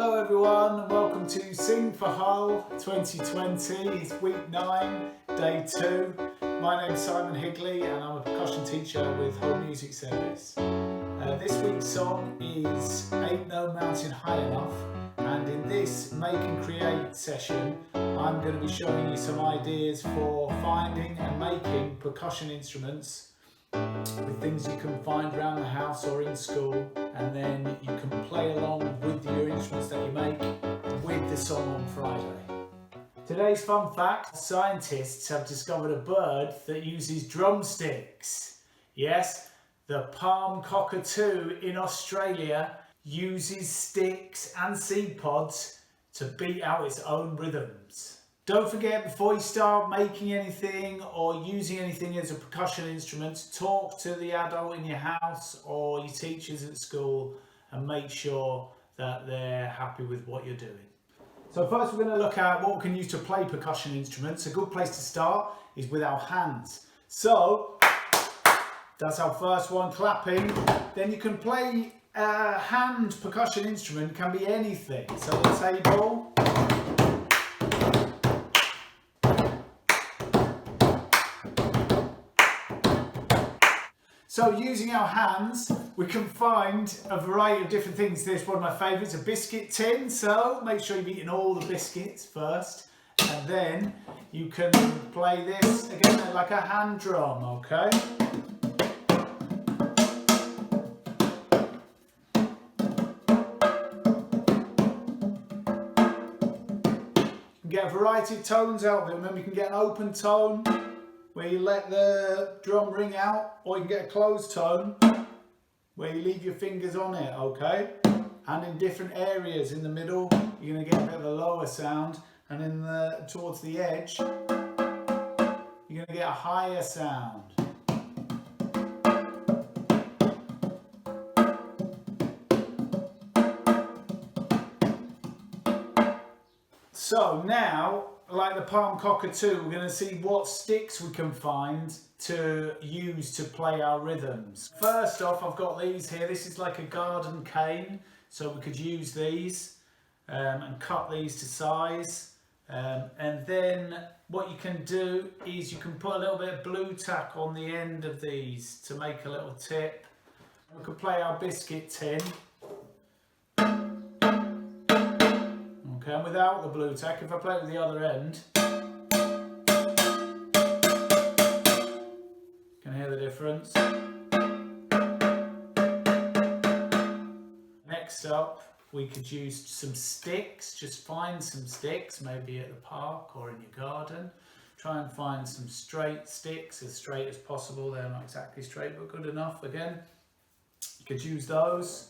Hello everyone and welcome to Sing for Hull 2020. It's week 9, day 2. My name's Simon Higley and I'm a percussion teacher with Hull Music Service. This week's song is Ain't No Mountain High Enough, and in this Make and Create session I'm going to be showing you some ideas for finding and making percussion instruments with things you can find around the house or in school, and then you can play along with your instruments that you make with the song on Friday. Today's fun fact: scientists have discovered a bird that uses drumsticks. Yes, the palm cockatoo in Australia uses sticks and seed pods to beat out its own rhythms. Don't forget, before you start making anything or using anything as a percussion instrument, talk to the adult in your house or your teachers at school and make sure that they're happy with what you're doing. So first we're going to look at what we can use to play percussion instruments. A good place to start is with our hands. So that's our first one, clapping. Then you can play a hand percussion instrument, can be anything. So the table. So using our hands, we can find a variety of different things. This is one of my favourites, a biscuit tin. So make sure you've eaten all the biscuits first, and then you can play this again like a hand drum, okay? You can get a variety of tones out of it. Remember, you can get an open tone where you let the drum ring out, or you can get a closed tone where you leave your fingers on it, okay? And in different areas in the middle, you're going to get a bit of a lower sound, and in the towards the edge, you're going to get a higher sound. So now, like the palm cockatoo, we're going to see what sticks we can find to use to play our rhythms. First off, I've got these here. This is like a garden cane, so we could use these and cut these to size. And then what you can do is you can put a little bit of blue tack on the end of these to make a little tip. We could play our biscuit tin. Okay, and without the blue tack, if I play it with the other end, you can hear the difference. Next up, we could use some sticks. Just find some sticks, maybe at the park or in your garden. Try and find some straight sticks, as straight as possible. They're not exactly straight, but good enough. Again, you could use those.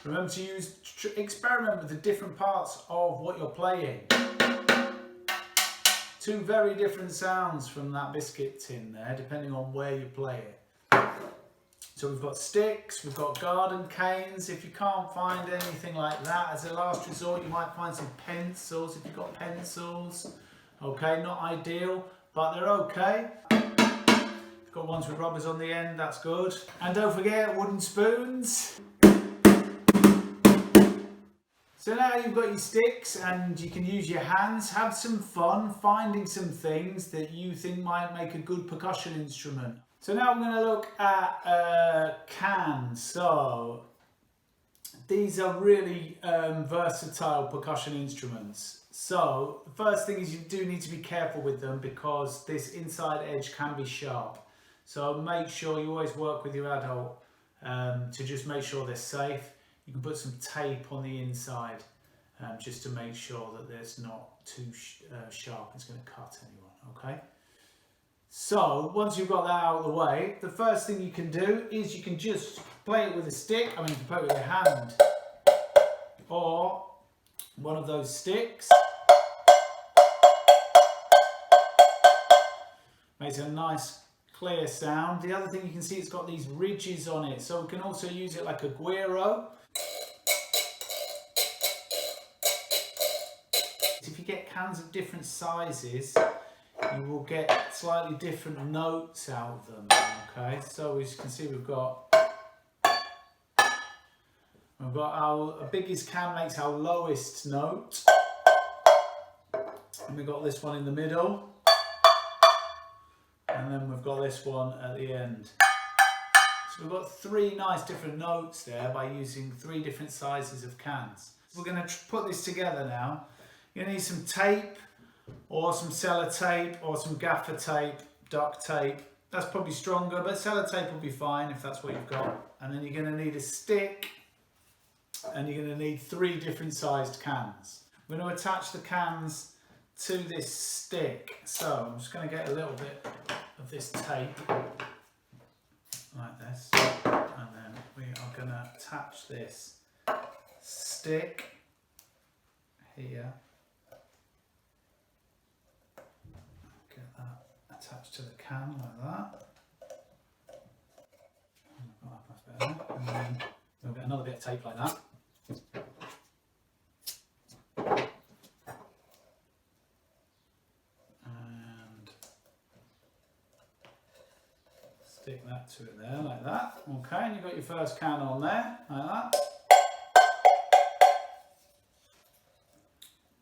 Remember to experiment with the different parts of what you're playing. Two very different sounds from that biscuit tin there, depending on where you play it. So we've got sticks, we've got garden canes. If you can't find anything like that, as a last resort, you might find some pencils, if you've got pencils. Okay, not ideal, but they're okay. You've got ones with rubbers on the end, that's good. And don't forget wooden spoons. So now you've got your sticks and you can use your hands. Have some fun finding some things that you think might make a good percussion instrument. So now I'm going to look at cans. So these are really versatile percussion instruments. So the first thing is you do need to be careful with them because this inside edge can be sharp. So make sure you always work with your adult to just make sure they're safe. You can put some tape on the inside just to make sure that there's not too sharp, it's going to cut anyone, okay? So once you've got that out of the way, the first thing you can do is you can just play it with a stick. I mean, you can play it with your hand or one of those sticks. Makes a nice clear sound. The other thing you can see, it's got these ridges on it, so we can also use it like a guiro. If you get cans of different sizes, you will get slightly different notes out of them. Okay, so as you can see, we've got We've got our biggest can makes our lowest note. And we've got this one in the middle. And then we've got this one at the end. So we've got 3 nice different notes there by using 3 different sizes of cans. We're going to put this together now. You're going to need some tape or some sellotape or some gaffer tape, duct tape. That's probably stronger, but sellotape will be fine if that's what you've got. And then you're going to need a stick and you're going to need 3 different sized cans. We're going to attach the cans to this stick. So I'm just going to get a little bit of this tape like this, and then we are going to attach this stick here. Get that attached to the can like that. And then we'll get another bit of tape like that. And stick that to it there like that. Okay, and you've got your first can on there like that.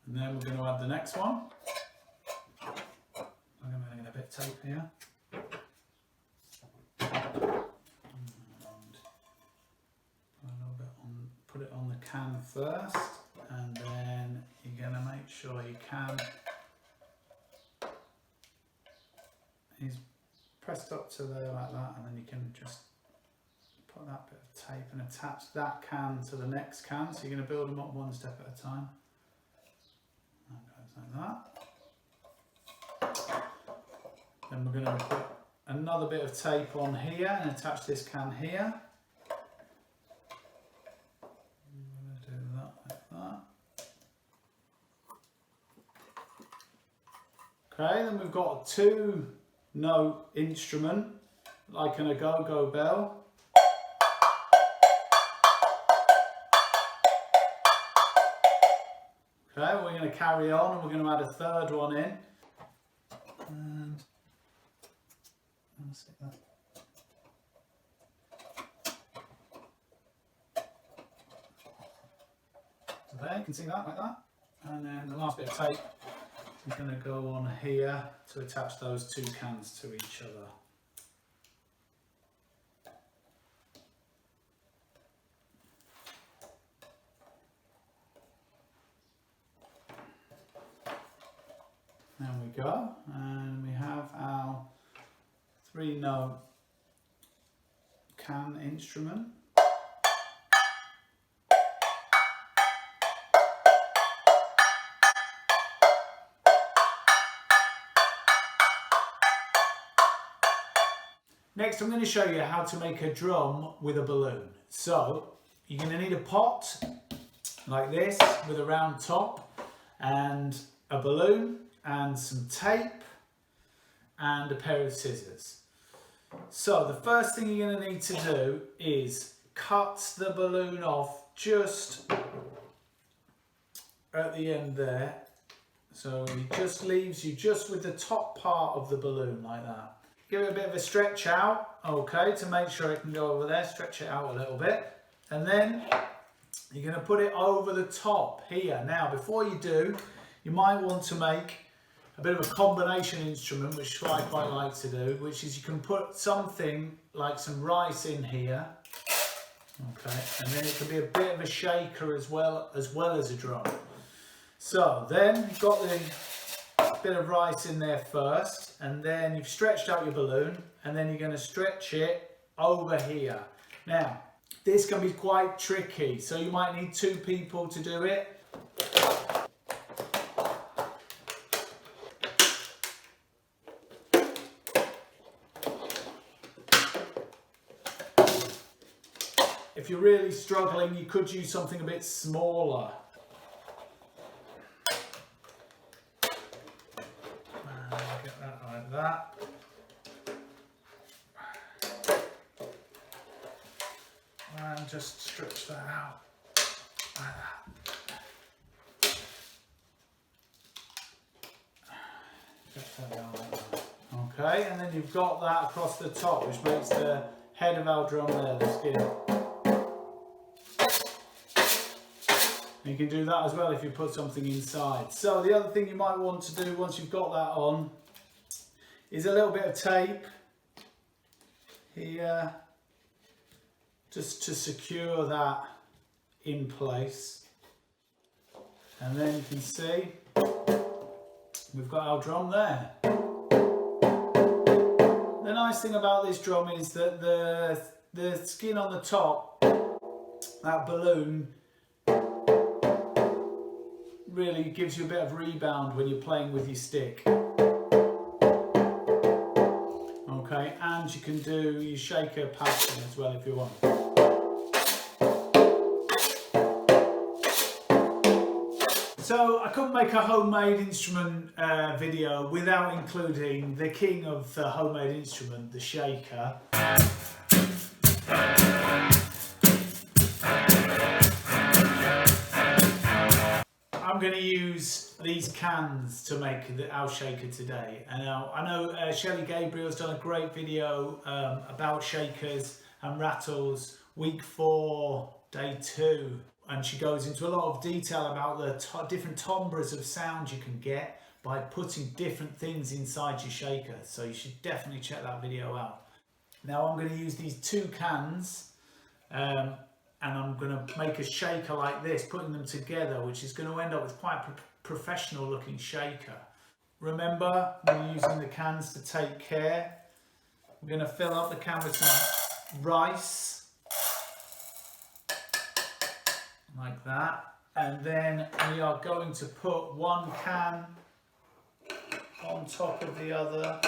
And then we're going to add the next one. I'm going to get a bit of tape here. And put it on the can first, and then you're going to make sure your can is pressed up to there like that, and then you can just put that bit of tape and attach that can to the next can. So you're going to build them up one step at a time. That goes like that. Then we're going to put another bit of tape on here and attach this can here. I'm going to do that like that. Okay, then we've got a 2-note instrument, like an agogo bell. Okay, we're going to carry on and we're going to add a 3rd one in. And let's see that. So there, you can see that like that. And then the last bit of tape is going to go on here to attach those 2 cans to each other. There we go, and we have our 3-note can instrument. Next, I'm going to show you how to make a drum with a balloon. So, you're going to need a pot like this with a round top and a balloon and some tape and a pair of scissors. So the first thing you're going to need to do is cut the balloon off just at the end there. So it just leaves you just with the top part of the balloon like that. Give it a bit of a stretch out, okay, to make sure it can go over there. Stretch it out a little bit. And then you're going to put it over the top here. Now, before you do, you might want to make a bit of a combination instrument, which I quite like to do, which is you can put something like some rice in here, okay, and then it can be a bit of a shaker as well as a drum. So then you've got the bit of rice in there first, and then you've stretched out your balloon, and then you're going to stretch it over here. Now, this can be quite tricky, so you might need 2 people to do it. If you're really struggling, you could use something a bit smaller. And get that like that. And just stretch that out like that. Stretch that down like that. Okay, and then you've got that across the top, which makes the head of our drum there, the skin. You can do that as well if you put something inside. So the other thing you might want to do once you've got that on is a little bit of tape here, just to secure that in place. And then you can see we've got our drum there. The nice thing about this drum is that the skin on the top, that balloon, really gives you a bit of rebound when you're playing with your stick. Okay, and you can do your shaker pattern as well if you want. So I couldn't make a homemade instrument video without including the king of the homemade instrument, the shaker. I'm going to use these cans to make our shaker today. And I know Shelley Gabriel's done a great video about shakers and rattles, week 4, day 2. And she goes into a lot of detail about the different timbres of sound you can get by putting different things inside your shaker. So you should definitely check that video out. Now I'm going to use these 2 cans and I'm going to make a shaker like this, putting them together, which is going to end up with quite a professional looking shaker. Remember, we're using the cans to take care. We're going to fill up the can with some rice, like that. And then we are going to put one can on top of the other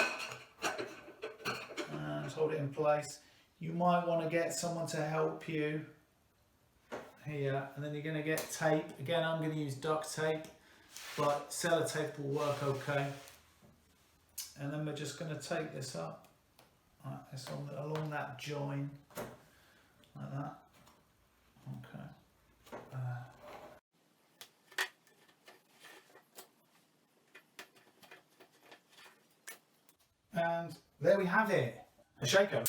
and hold it in place. You might want to get someone to help you here, and then you're going to get tape. Again, I'm going to use duct tape, but sellotape will work okay. And then we're just going to take this up, like this, along that join, like that. Okay. And there we have it, a shaker.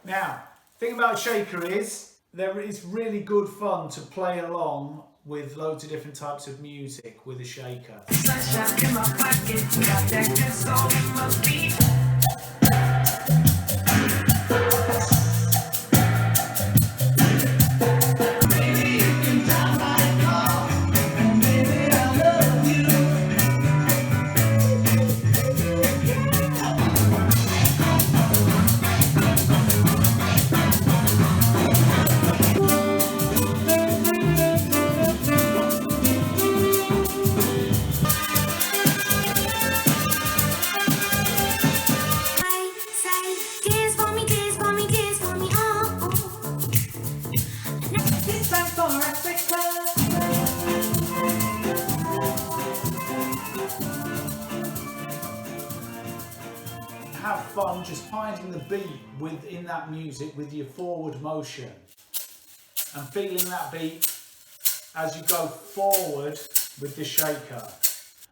Now, the thing about a shaker is, it's really good fun to play along with loads of different types of music with a shaker. Sunshine in my pocket, got that good soul in my feet. Have fun just finding the beat within that music with your forward motion and feeling that beat as you go forward with the shaker.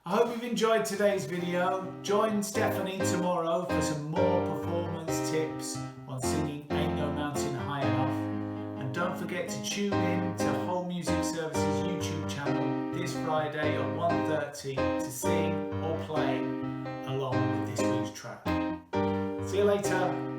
I hope you've enjoyed today's video. Join Stephanie tomorrow for some more performance tips on singing Ain't No Mountain High Enough. And don't forget to tune in to Whole Music Services YouTube channel this Friday at 1:30 to sing or play along with this week's track. See you later.